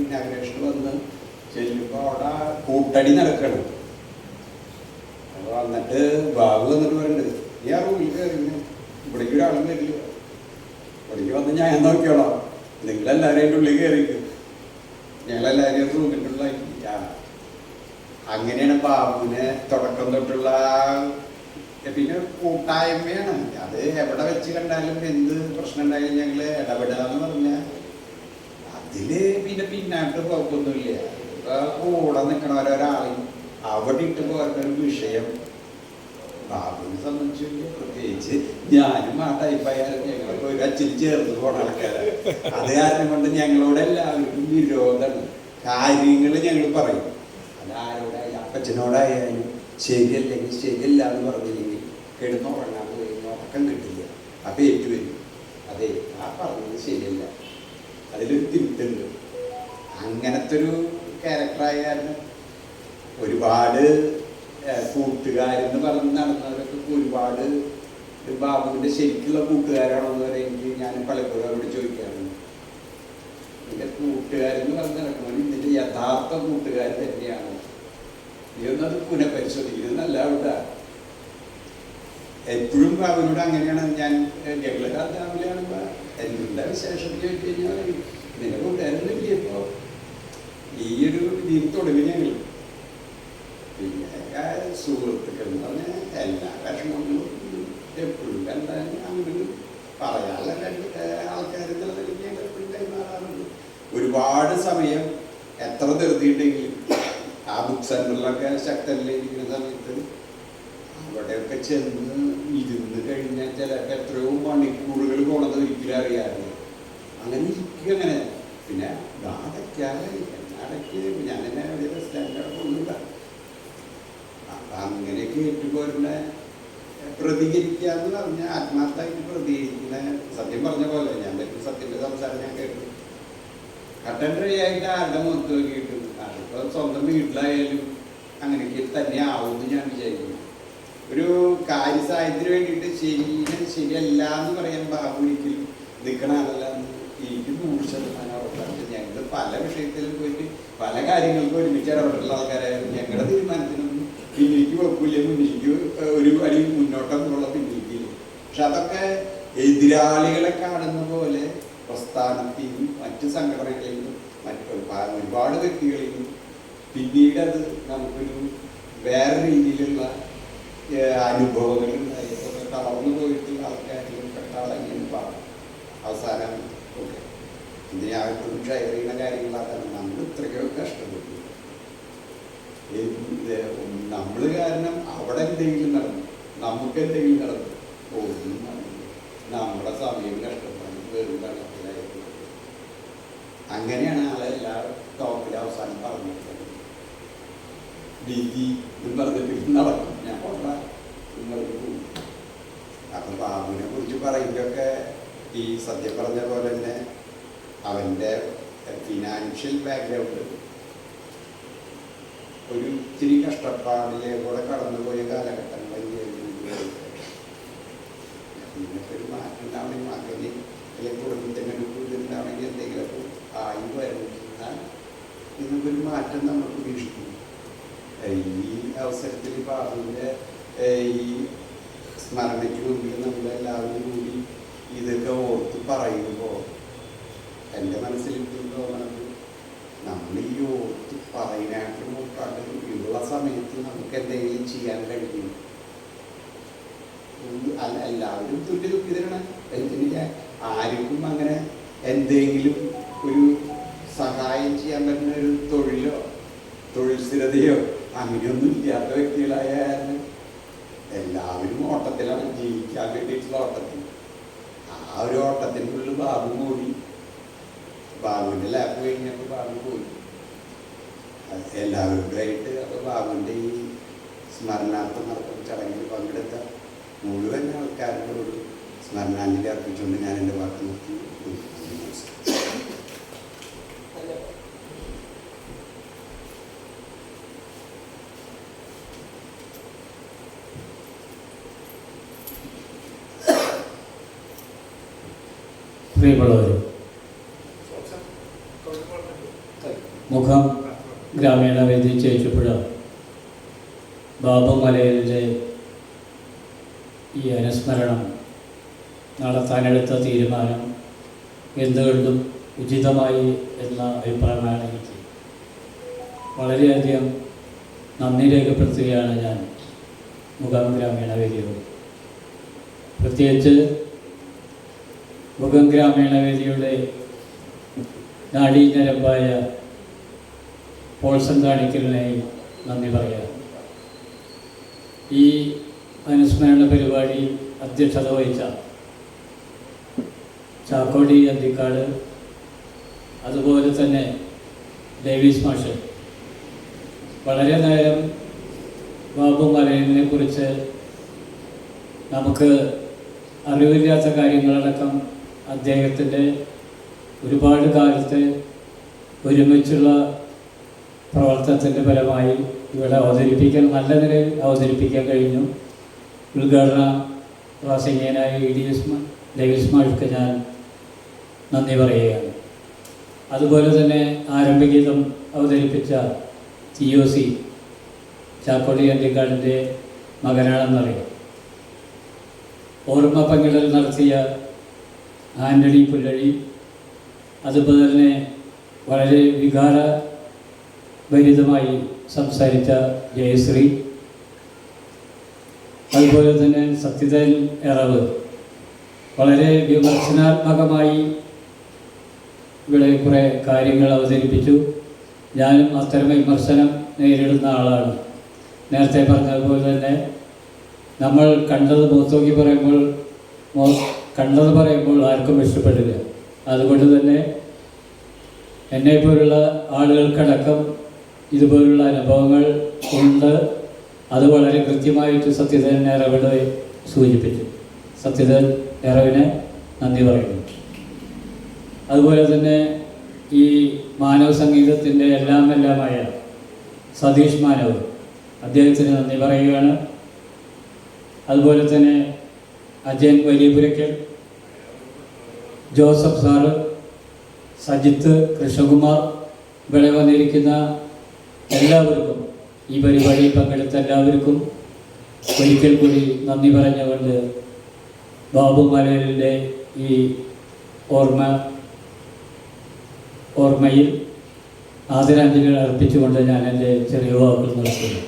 Inauguration വന്ന് ചെല്ലുമ്പോൾ അവിടെ കൂട്ടടി നടക്കണം. അപ്പോൾ വന്നിട്ട് ബാബു വന്നിട്ട് പറയുന്നത് നീ ആ റൂമിൽ കയറിങ്ങനെ ഇവിടേക്ക് ഒരാളും വരില്ല, ഇവിടേക്ക് വന്ന് ഞാൻ നോക്കിയോളാം, നിങ്ങളെല്ലാവരും അതിൻ്റെ ഉള്ളിൽ കയറിക്കും, ഞങ്ങളെല്ലാവരും റൂമിൻ്റെ ഉള്ളിലാക്കി. അങ്ങനെയാണ് ബാബുവിനെ തുടക്കം തൊട്ടുള്ള പിന്നെ കൂട്ടായ്മയാണ്. അത് എവിടെ വെച്ച് കണ്ടാലും എന്ത് പ്രശ്നം ഉണ്ടായാലും ഞങ്ങൾ ഇടപെടാന്ന് പറഞ്ഞാൽ അതില് പിന്നെ പിന്നാട്ട് കുഴപ്പമൊന്നുമില്ല. ഇപ്പൊ കൂടെ നിൽക്കണവരൊരാളെയും അവിടെ ഇട്ട് പോരുന്ന ഒരു വിഷയം ബാബുവിനെ സംബന്ധിച്ചില്ല. പ്രത്യേകിച്ച് ഞാനും ആ ടൈപ്പായാലും ഞങ്ങളൊക്കെ ഒരു അച്ഛൻ ചേർന്ന് പോണ ആൾക്കാരാണ്. അത് കാരണം കൊണ്ട് ഞങ്ങളോട് എല്ലാവർക്കും വിരോധമാണ്. കാര്യങ്ങൾ ഞങ്ങൾ പറയും, അത് ആരോടായാലും അപ്പച്ചനോടായാലും ശരിയല്ലെങ്കിൽ ശരിയല്ല എന്ന് പറഞ്ഞില്ലെങ്കിൽ കിടന്നുറങ്ങാൻ പോയി ഉറക്കം കിട്ടില്ല. അപ്പം ഏറ്റുവരും, അതെ ആ പറഞ്ഞത് ശരിയല്ല, അതിലൊരു തിരുത്തുണ്ട്. അങ്ങനത്തെ ഒരു ക്യാരക്ടറായ കാരണം ഒരുപാട് കൂട്ടുകാരെന്ന് പറഞ്ഞ് നടന്നവരൊക്കെ ഒരുപാട് ബാബുവിൻ്റെ ശരിക്കുള്ള കൂട്ടുകാരാണോന്ന് വരെ എനിക്ക് ഞാൻ പലപ്പോഴും അവരോട് ചോദിക്കാറുണ്ട്. എൻ്റെ കൂട്ടുകാരെന്ന് പറഞ്ഞ് നടക്കുന്നത് ഇതിൻ്റെ യഥാർത്ഥ കൂട്ടുകാർ തന്നെയാണ്. ഇതൊന്നത് പുനഃപരിശോധിക്കുന്നത് നല്ല അവിടെ എപ്പോഴും ബാബുവിനോട് അങ്ങനെയാണ്. ഞാൻ ഞങ്ങളെ രാവിലെയാണ് എന്താ വിശേഷം ചോദിച്ചു കഴിഞ്ഞാൽ നിന്റെ കൂട്ടുകാരൊന്നുമില്ല ഇപ്പോൾ ഈ ഒരു ഇതിൽ തുടങ്ങി ഞങ്ങൾ. പിന്നെ സുഹൃത്തുക്കൾ എന്ന് പറഞ്ഞാൽ എല്ലാ വിഷമങ്ങളും എപ്പോഴും എന്തായാലും അങ്ങനെ പറയാനുള്ള ആൾക്കാർ ഞങ്ങൾ എപ്പോഴും കൈമാറാറുണ്ട്. ഒരുപാട് സമയം എത്ര ധൃതിയുണ്ടെങ്കിലും ആ ബുക്ക് സെൻ്ററിലൊക്കെ ശക്തനിലിരിക്കുന്ന സമയത്ത് അവിടെയൊക്കെ ചെന്ന് ഇരുന്ന് കഴിഞ്ഞാൽ ചിലപ്പോൾ എത്രയോ മണിക്കൂറുകൾ പോണത് ഒരിക്കലും അറിയാറില്ല. അങ്ങനെ ഇരിക്കുക അങ്ങനെ. പിന്നെ അടയ്ക്ക് ഞാനെന്നെ എവിടെ ബസ് സ്റ്റാൻഡവിടെ ഒന്നുമില്ല. അപ്പം അങ്ങനെയൊക്കെ ഏറ്റുപോരുന്ന പ്രതികരിക്കുക എന്ന് പറഞ്ഞാൽ ആത്മാർത്ഥമായിട്ട് പ്രതികരിക്കുന്ന, സത്യം പറഞ്ഞ പോലെ ഞാൻ പറ്റും സത്യൻ്റെ സംസാരം ഞാൻ കേട്ടു. കട്ടൻഡറിയായിട്ട് ആരുടെ മുഖത്ത് നോക്കിയിട്ട് അതിപ്പോൾ സ്വന്തം വീട്ടിലായാലും അങ്ങനെയൊക്കെ തന്നെ ആവുമെന്ന് ഞാൻ വിചാരിക്കുന്നു. ഒരു കാര്യസാധ്യത്തിന് വേണ്ടിയിട്ട് ശരിയല്ല എന്ന് പറയാൻ ബാബു ഒരിക്കലും നിൽക്കണ ആളല്ല എന്ന് എനിക്ക് 100% ഉറപ്പാണ്. ഞങ്ങൾ പല വിഷയത്തിലും പോയിട്ട് പല കാര്യങ്ങൾക്കും ഒരുമിച്ച് ഇടപെട്ടുള്ള ആൾക്കാരായിരുന്നു. ഞങ്ങളുടെ തീരുമാനത്തിനൊന്നും പിന്നിലേക്ക് വെക്കില്ല, മുന്നിലേക്ക് ഒരു അടി മുന്നോട്ടുള്ള പിന്നിലേക്കില്ല. പക്ഷെ അതൊക്കെ എതിരാളികളെ കാണുന്ന പോലെ പ്രസ്ഥാനത്തെയും മറ്റ് സംഘടനകളെയും ഒരുപാട് വ്യക്തികളെയും പിന്നീട് അത് നമുക്കൊരു വേറെ രീതിയിലുള്ള അനുഭവങ്ങൾ ഉണ്ടായിട്ടൊക്കെ തളർന്നു പോയിട്ടുള്ള ആൾക്കാരിലും പെട്ടാളെങ്കിലും പാടും അവസാനം ഒക്കെ ഇതിനകത്തും ഷെയർ ചെയ്യുന്ന കാര്യങ്ങളാണ്. നമ്മൾ ഇത്രയ്ക്കോ കഷ്ടപ്പെട്ടു, നമ്മൾ കാരണം അവിടെ എന്തെങ്കിലും നടന്നു, നമുക്ക് എന്തെങ്കിലും നടന്നു, ഒന്നും നടന്നു, നമ്മുടെ സമയം കഷ്ടപ്പാട് വെറും കണക്കിലായിരുന്നു. അങ്ങനെയാണ് ആളെല്ലാ ടോപ്പിൽ അവസാനം പറഞ്ഞിട്ടുള്ളത്. വിധി എന്ന് പറഞ്ഞിട്ട് നടക്കും, ഞാൻ കൊണ്ടാ പോകും. അപ്പം ബാബുവിനെ കുറിച്ച് പറയുമ്പോഴൊക്കെ ഈ സത്യം പറഞ്ഞ പോലെ തന്നെ അവൻ്റെ ഫിനാൻഷ്യൽ ബാക്ക്ഗ്രൗണ്ട് ഒരു ഇത്തിരി കഷ്ടപ്പാടിലേക്കൂടെ കടന്നുപോയ കാലഘട്ടങ്ങളിൽ ഇതിനൊക്കെ ഒരു മാറ്റം ഉണ്ടാവണമെങ്കിൽ മകന് അല്ലെങ്കിൽ കുടുംബത്തിന് ഉണ്ടാവണമെങ്കിൽ എന്തെങ്കിലുമൊക്കെ ആയി വരുന്ന ഇതിനൊരു മാറ്റം നമ്മൾ പ്രതീക്ഷിക്കുന്നു. ഈ അവസരത്തിൽ ബാബുവിൻ്റെ ഈ സ്മരണയ്ക്ക് മുമ്പിൽ നമ്മളെല്ലാവരും കൂടി ഇതൊക്കെ ഓർത്ത് പറയുമ്പോൾ എൻ്റെ മനസ്സിൽ തോന്നുന്നത് നമ്മൾ ഈ ഓർത്ത് പറയാനായിട്ട് നോക്കാണ്ട് ഉള്ള സമയത്ത് നമുക്ക് എന്തെങ്കിലും ചെയ്യാൻ കഴിയും. എല്ലാവരും തുല്യ ദുഃഖിതരാണ്. എന്തിനാ ആർക്കും അങ്ങനെ എന്തെങ്കിലും ഒരു സഹായം ചെയ്യാൻ പറ്റുന്ന ഒരു തൊഴിലോ തൊഴിൽ സ്ഥിരതയോ അങ്ങനെയൊന്നും ഇല്ലാത്ത വ്യക്തികളായാലും എല്ലാവരും ഓട്ടത്തിലാണ്, ജീവിക്കാൻ വേണ്ടിയിട്ടുള്ള ഓട്ടത്തിൽ. ആ ഒരു ഓട്ടത്തിനുള്ളിൽ ബാബു കൂടി. ബാബുവിൻ്റെ ലാപ്പ് കഴിഞ്ഞപ്പോൾ ബാബു പോയി എല്ലാവരുമായിട്ട്. അപ്പോൾ ബാബുവിൻ്റെ ഈ സ്മരണാർത്ഥം നടത്തുന്ന ചടങ്ങിൽ പങ്കെടുത്ത മുഴുവൻ ആൾക്കാരോട് സ്മരണാഞ്ജലി അർപ്പിച്ചുകൊണ്ട് ഞാൻ എൻ്റെ വാക്ക് നിർത്തി. പ്രിയമുള്ളവർ, മുഖം ഗ്രാമീണ വേദി ചേച്ചുപുഴ ബാബു മലയിലെ ഈ അനുസ്മരണം നടത്താനെടുത്ത തീരുമാനം എന്തുകൊണ്ടും ഉചിതമായി എന്ന അഭിപ്രായമാണ് എനിക്ക്. വളരെയധികം നന്ദി രേഖപ്പെടുത്തുകയാണ് ഞാൻ മുഖം ഗ്രാമീണ വേദിയോട്. പ്രത്യേകിച്ച് മുഖം ഗ്രാമീണ വേദിയുടെ നാഡീഞരമ്പായ പോൾസൺ കാണിക്കലിനായി നന്ദി പറയാം. ഈ അനുസ്മരണ പരിപാടി അധ്യക്ഷത വഹിച്ച ചാക്കോടി അന്തിക്കാട്, അതുപോലെ തന്നെ ഡേവിസ് മാഷ് വളരെ നേരം ബാബു മലയിലിനെ കുറിച്ച് നമുക്ക് അറിവില്ലാത്ത കാര്യങ്ങളടക്കം അദ്ദേഹത്തിൻ്റെ ഒരുപാട് കാലത്ത് ഒരുമിച്ചുള്ള പ്രവർത്തനത്തിൻ്റെ ഫലമായി ഇവിടെ നല്ല നിലയിൽ അവതരിപ്പിക്കാൻ കഴിഞ്ഞു. ഉദ്ഘാടന പ്രാസംഗികനായ ഡേവിസ് മാഷ്ക്ക് ഞാൻ നന്ദി പറയുകയാണ്. അതുപോലെ തന്നെ ആരംഭഗീതം അവതരിപ്പിച്ച TOC ചാക്കോടി അന്തിക്കാടിൻ്റെ മകനാണെന്നറിയാം. ഓർമ്മ പങ്കിടൽ നടത്തിയ ആൻ്റണി പുല്ലഴി, അതുപോലെ തന്നെ വളരെ വികാരഭരിതമായി സംസാരിച്ച ജയശ്രീ, അതുപോലെ തന്നെ സത്യതൻ എറവ് വളരെ വിമർശനാത്മകമായി ഇവിടെ കുറേ കാര്യങ്ങൾ അവതരിപ്പിച്ചു. ഞാനും അത്തരം വിമർശനം നേരിടുന്ന ആളാണ്. നേരത്തെ പറഞ്ഞതുപോലെ തന്നെ നമ്മൾ കണ്ടത് മുഖത്തോക്കി പറയുമ്പോൾ ആർക്കും ഇഷ്ടപ്പെടില്ല. അതുകൊണ്ട് തന്നെ എന്നെപ്പോലുള്ള ആളുകൾക്കടക്കം ഇതുപോലുള്ള അനുഭവങ്ങൾ ഉണ്ട്. അത് വളരെ കൃത്യമായിട്ട് സത്യധൻ എറവിനെ സൂചിപ്പിച്ചു. സത്യധൻ എറവിനെ നന്ദി പറയുന്നു. അതുപോലെ തന്നെ ഈ മാനവ സംഗീതത്തിൻ്റെ എല്ലാമായ സതീഷ് മാനവ്, അദ്ദേഹത്തിന് നന്ദി പറയുകയാണ്. അതുപോലെ തന്നെ അജയൻ വലിയപുരയ്ക്കൽ, ജോസഫ് സാറ്, സജിത്ത്, കൃഷ്ണകുമാർ, ഇവിടെ വന്നിരിക്കുന്ന എല്ലാവർക്കും, ഈ പരിപാടിയിൽ പങ്കെടുത്ത എല്ലാവർക്കും ഒരിക്കൽ കൂടി നന്ദി പറഞ്ഞുകൊണ്ട് ബാബു മലയിലെ ഈ ഓർമ്മയിൽ ആദരാഞ്ജലികൾ അർപ്പിച്ചുകൊണ്ട് ഞാൻ എൻ്റെ ചെറിയ വാക്കുകൾ നിർത്തുന്നു.